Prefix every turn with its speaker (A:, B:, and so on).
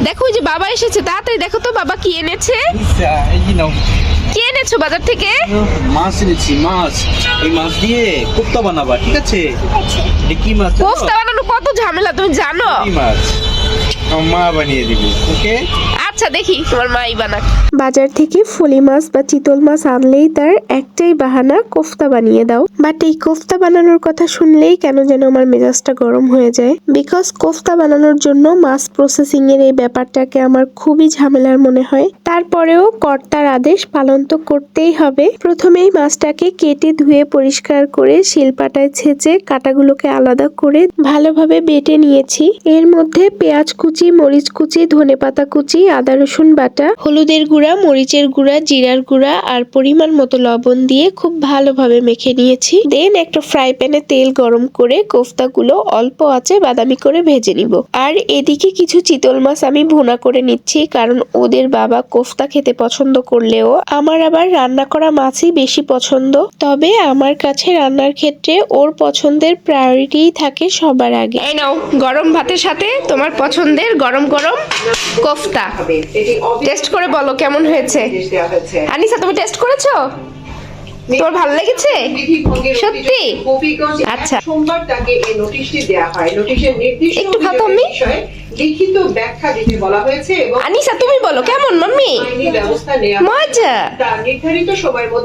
A: দেখো ওই যে বাবা এসেছে, তাড়াতাড়ি দেখো তো বাবা কি এনেছে। কি এনেছো বাজার থেকে?
B: মাছ এনেছি, মাছ। এই মাছ দিয়ে কোফতা বানাবা, ঠিক আছে? এটা কি মাছ?
A: কোফতা বানানো কত ঝামেলা তুমি জানো?
B: কি মাছ? আমার মা বানিয়ে দিবে, ওকে?
A: আচ্ছা দেখি তোমার মাই বানাক।
C: বাজার থেকে ফলি মাছ বা চিতল মাছ আনলেই তার একটাই বাহানা, কোফতা বানিয়ে দাও। বাট এই কোফতা বানানোর কথা শুনলেই কেন যেন আমার মেজাজটা গরম হয়ে যায়। বিকজ কোফতা বানানোর জন্য মাছ প্রসেসিং এর এই ব্যাপারটাকে আমার খুবই ঝামেলার মনে হয়। তারপরেও কর্তার আদেশ পালন তো করতেই হবে। প্রথমেই মাছটাকে কেটে ধুয়ে পরিষ্কার করে শিলপাটায় ছেঁচে কাঁটাগুলোকে আলাদা করে ভালোভাবে বেটে নিয়েছি। এর মধ্যে পেঁয়াজ কুচি, মরিচ কুচি, ধনেপাতা কুচি, আদা রসুন বাটা, হলুদের গুঁড়া, মরিচের গুঁড়া, জিরার গুঁড়া আর পরিমাণ মতো লবণ দিয়ে খুব ভালোভাবে মেখে নিয়েছি। দেন একটা ফ্রাই প্যানে তেল গরম করে কোফতাগুলো অল্প আঁচে বাদামি করে ভেজে নিব। আর এদিকে কিছু চিতল মাছ আমি ভুনা করে নিচ্ছি, কারণ ওদের বাবা কোফতা খেতে পছন্দ করলেও আমার আবার রান্না করা মাছই বেশি পছন্দ। তবে আমার কাছে রান্নার ক্ষেত্রে ওর পছন্দের প্রায়োরিটি থাকে সবার আগে।
A: এই নাও গরম ভাতের সাথে তোমার পছন্দের গরম গরম কোফতা। টেস্ট করে বলো কেমন হয়েছে। আনিসা তুমি টেস্ট করেছো? তোর ভালো লেগেছে সত্যি? আচ্ছা
D: সোমবার তাকে এই নোটিশটি দেয়া হয়। নোটিশের নির্দিষ্ট
A: একটু খাতো আমি।
D: বিষয়ে লিখিত ব্যাখ্যা দিতে বলা হয়েছে এবং
A: আনিসা তুমি বলো কেমন মাম্মি?
D: আইনি ব্যবস্থা নেওয়া
A: মজা।
D: তা নির্ধারিত সময়ের মধ্যে